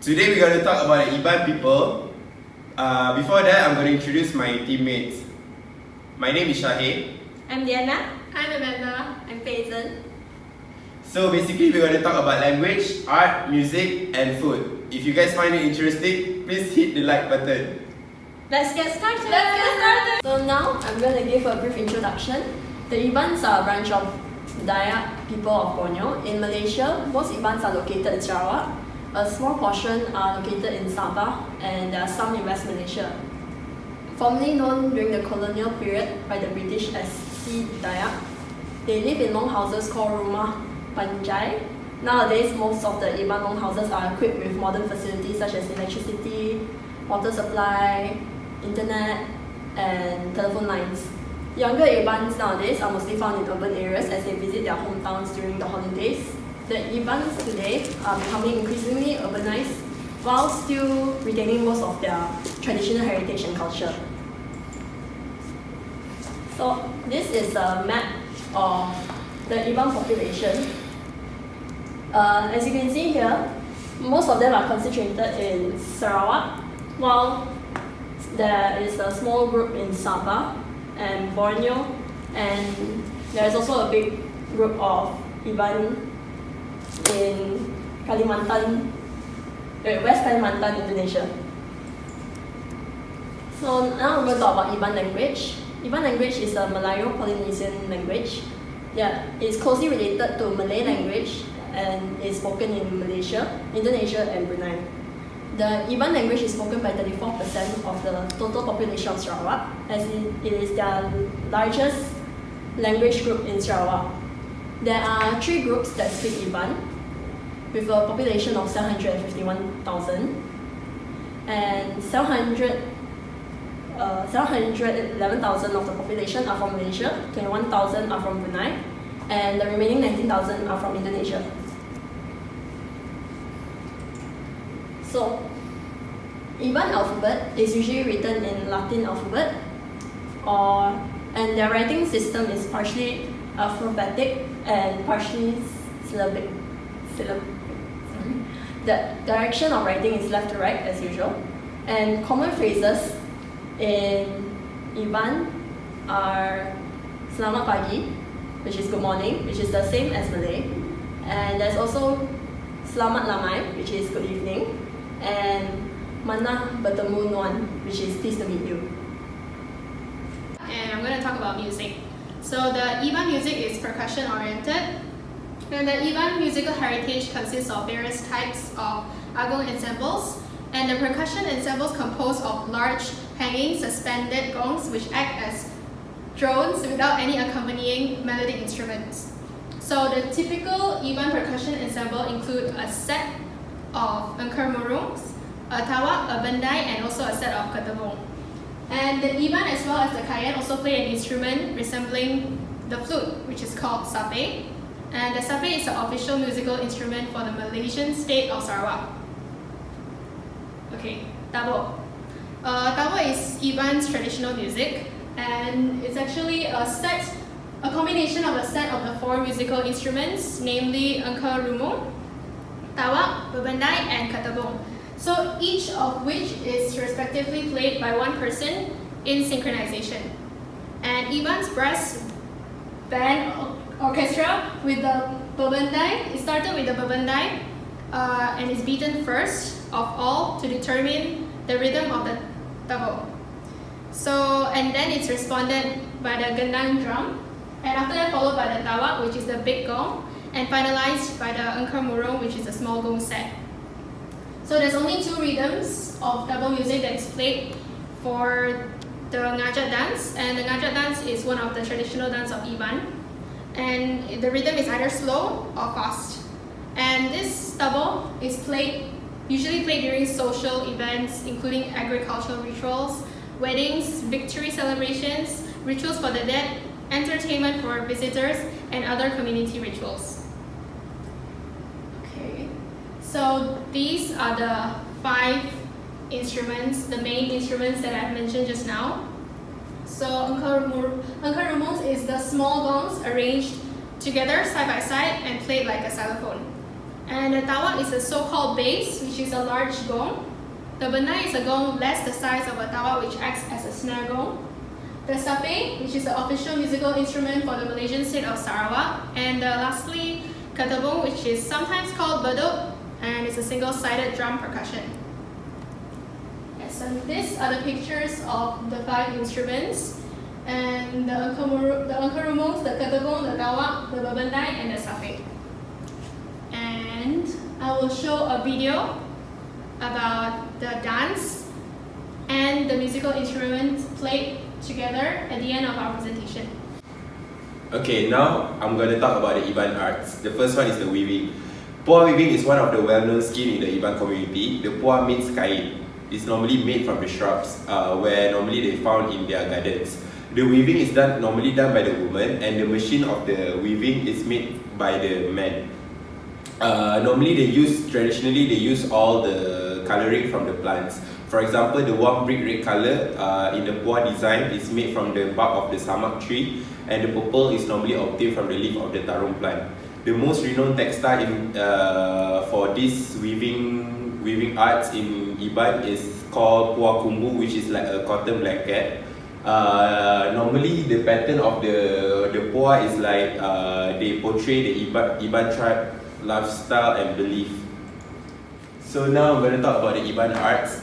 Today we're going to talk about the Iban people. Before that, I'm going to introduce my teammates. My name is Shahid. I'm Diana. I'm Amanda. I'm Payson. So basically, we're going to talk about language, art, music, and food. If you guys find it interesting, please hit the like button. Let's get started! So now, I'm going to give a brief introduction. The Ibans are a branch of Dayak people of Borneo. In Malaysia, most Ibans are located in Sarawak. A small portion are located in Sabah, and there are some in West Malaysia. Formerly known during the colonial period by the British as Si Dayak, they live in long houses called rumah panjai. Nowadays, most of the Iban long houses are equipped with modern facilities such as electricity, water supply, internet, and telephone lines. Younger Ibans nowadays are mostly found in urban areas as they visit their hometowns during the holidays. The Ibans today are becoming increasingly urbanized while still retaining most of their traditional heritage and culture. So this is a map of the Iban population. As you can see here, most of them are concentrated in Sarawak, while there is a small group in Sabah and Borneo, and there is also a big group of Iban in West Kalimantan, Indonesia. So now we're going to talk about Iban language. Iban language is a Malayo-Polynesian language. Yeah, it's closely related to Malay language and is spoken in Malaysia, Indonesia, and Brunei. The Iban language is spoken by 34% of the total population of Sarawak, as it is their largest language group in Sarawak. There are 3 groups that speak Iban, with a population of 751,000, and 711,000 of the population are from Malaysia, 21,000 are from Brunei, and the remaining 19,000 are from Indonesia. So, Iban alphabet is usually written in Latin alphabet, and their writing system is partially alphabetic and partially syllabic. The direction of writing is left to right as usual, and common phrases in Iban are Selamat pagi, which is good morning, which is the same as Malay, and there's also Selamat lamai, which is good evening, and Mana bertemu Nuan, which is pleased to meet you. And I'm going to talk about music. So the Iban music is percussion oriented, and the Iban musical heritage consists of various types of agong ensembles, and the percussion ensembles composed of large hanging suspended gongs which act as drones without any accompanying melodic instruments. So the typical Iban percussion ensemble include a set of angker murungs, a tawak, a bandai, and also a set of ketabong. And the Iban as well as the kayan also play an instrument resembling the flute, which is called sape. And the sape is the official musical instrument for the Malaysian state of Sarawak. Okay, tabo. Tabo is Iban's traditional music, and it's actually a combination of a set of the 4 musical instruments, namely angka rumung, tawak, babandai, and ketabong. So each of which is respectively played by one person in synchronization. And Iban's brass band orchestra with the babandai, it started with the babandai and is beaten first of all to determine the rhythm of the tabo. So, and then it's responded by the gendang drum, and after that followed by the tawak, which is the big gong, and finalized by the angker murung, which is a small gong set. So there's only 2 rhythms of tabo music that is played for the ngajat dance, and the ngajat dance is one of the traditional dance of Iban, and the rhythm is either slow or fast. And this tabo is usually played during social events, including agricultural rituals, weddings, victory celebrations, rituals for the dead, entertainment for visitors, and other community rituals. Okay, so these are the 5 instruments, the main instruments that I've mentioned just now. So angker rumung is the small gongs arranged together side by side and played like a xylophone. And the tawa is a so-called bass, which is a large gong. The benai is a gong less the size of a tawa, which acts as a snare gong. The sape, which is the official musical instrument for the Malaysian state of Sarawak. And lastly, katabong, which is sometimes called bedok, and it's a single-sided drum percussion. Yes, and these are the pictures of the 5 instruments. And the angkarumong, the katabong, the tawak, the babendai, and the sape. And I will show a video about the dance and the musical instruments played together at the end of our presentation. Okay, now I'm going to talk about the Iban arts. The first one is the weaving. Puah weaving is one of the well-known skills in the Iban community. The puah means kain. It's normally made from the shrubs, where normally they found in their gardens. The weaving is normally done by the woman, and the machine of the weaving is made by the men. Traditionally they use all the colouring from the plants. For example, the warm brick red colour in the puah design is made from the bark of the samak tree, and the purple is normally obtained from the leaf of the tarum plant. The most renowned textile for this weaving arts in Iban is called puah kumbu, which is like a cotton blanket. Normally the pattern of the puah is like they portray the Iban tribe lifestyle and belief. So now I'm going to talk about the Iban arts,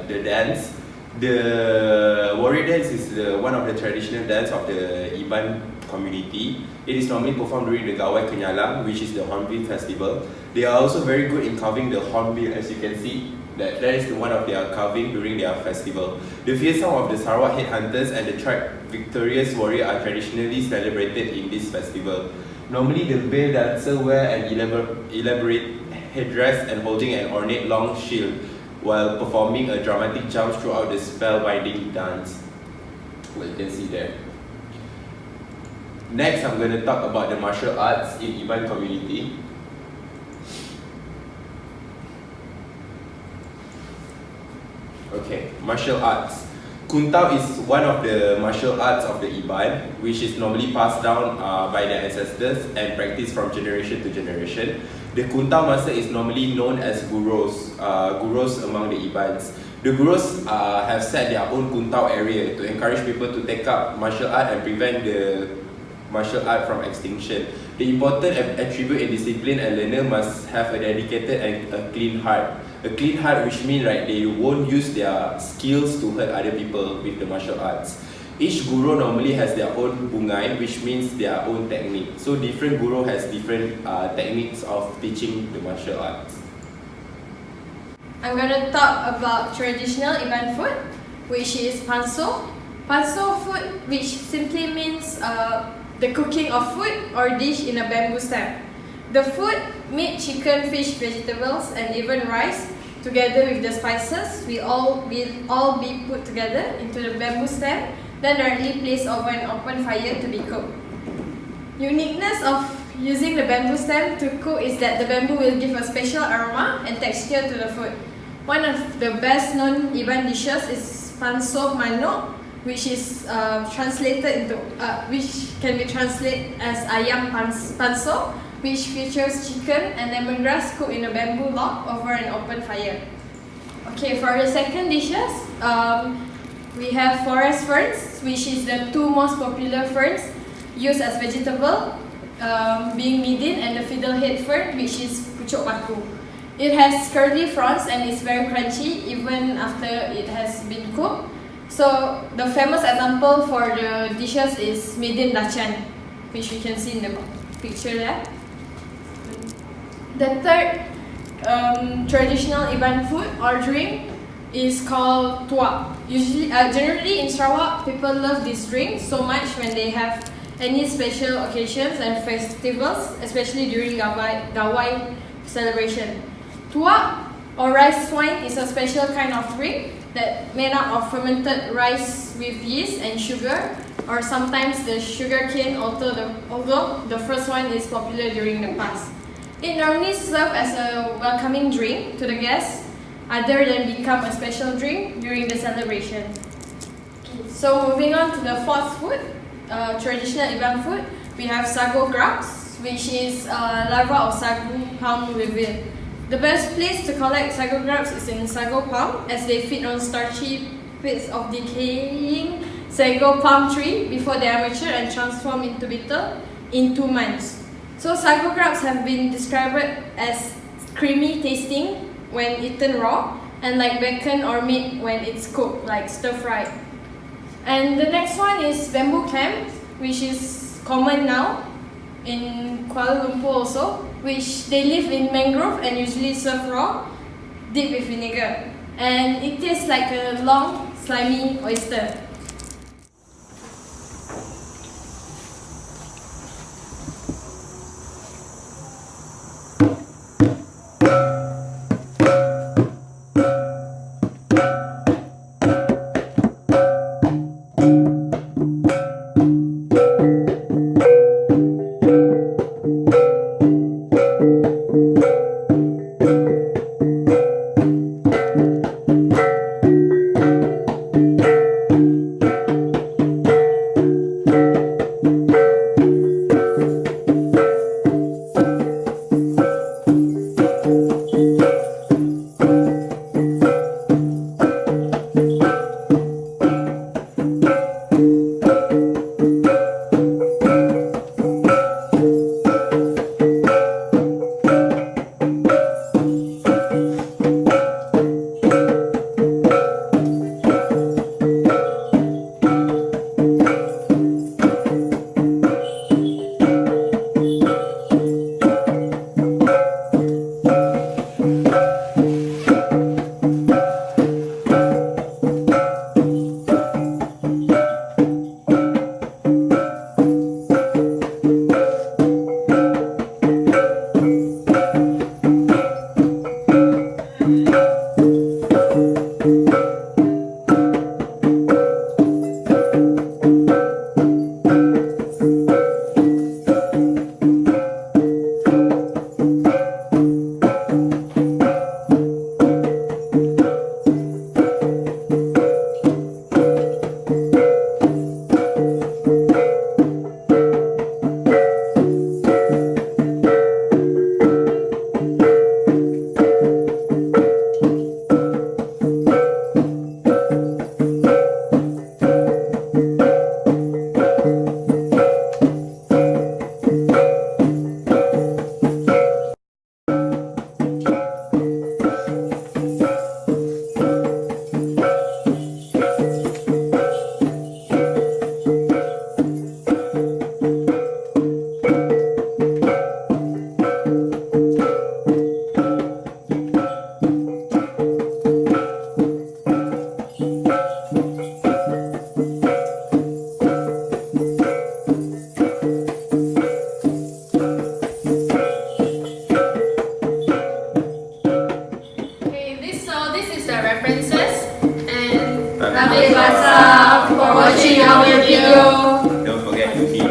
the dance. The warrior dance is one of the traditional dance of the Iban community. It is normally performed during the Gawai Kenyalang, which is the Hornbill festival. They are also very good in carving the hornbill, as you can see. That is one of their carving during their festival. The fearsome of the Sarawak headhunters and the tribe victorious warrior are traditionally celebrated in this festival. Normally, the male dancer wear an elaborate headdress and holding an ornate long shield while performing a dramatic jump throughout the spellbinding dance. Well, you can see there. Next, I'm going to talk about the martial arts in Iban community. Okay, martial arts. Kuntao is one of the martial arts of the Iban, which is normally passed down by their ancestors and practiced from generation to generation. The Kuntao master is normally known as gurus among the Ibans. The gurus have set their own Kuntao area to encourage people to take up martial art and prevent the martial art from extinction. The important attribute in discipline and learner must have a dedicated and a clean heart. A clean heart, which means they won't use their skills to hurt other people with the martial arts. Each guru normally has their own bungai, which means their own technique. So different guru has different techniques of teaching the martial arts. I'm going to talk about traditional Iban food, which is panso. Panso food, which simply means the cooking of food or dish in a bamboo stem. The food, meat, chicken, fish, vegetables, and even rice, together with the spices, will all be put together into the bamboo stem, then directly placed over an open fire to be cooked. Uniqueness of using the bamboo stem to cook is that the bamboo will give a special aroma and texture to the food. One of the best known Iban dishes is panso manok, which is which can be translated as ayam panso, which features chicken and lemongrass cooked in a bamboo log over an open fire. Okay, for the second dishes, we have forest ferns, which is the two most popular ferns used as vegetable, being midin and the fiddlehead fern, which is pucuk paku. It has curly fronds and is very crunchy even after it has been cooked. So the famous example for the dishes is midin dacan, which you can see in the picture there. The third traditional Iban food or drink is called tuak. Generally in Sarawak, people love this drink so much when they have any special occasions and festivals, especially during Gawai celebration. Tuak or rice wine is a special kind of drink that made up of fermented rice with yeast and sugar, or sometimes the sugar cane, although the first one is popular during the past. It normally serves as a welcoming drink to the guests, other than become a special drink during the celebration. So moving on to the fourth food, traditional Iban food, we have sago grabs, which is a larva of sago palm weevil. The best place to collect sago grubs is in sago palm, as they feed on starchy bits of decaying sago palm tree before they are mature and transform into bitter in 2 months. So sago grubs have been described as creamy tasting when eaten raw, and like bacon or meat when it's cooked, like stir fried. And the next one is bamboo clam, which is common now in Kuala Lumpur also, which they live in mangrove and usually serve raw, dipped with vinegar. And it tastes like a long, slimy oyster. Terima kasih for watching our video. Don't forget to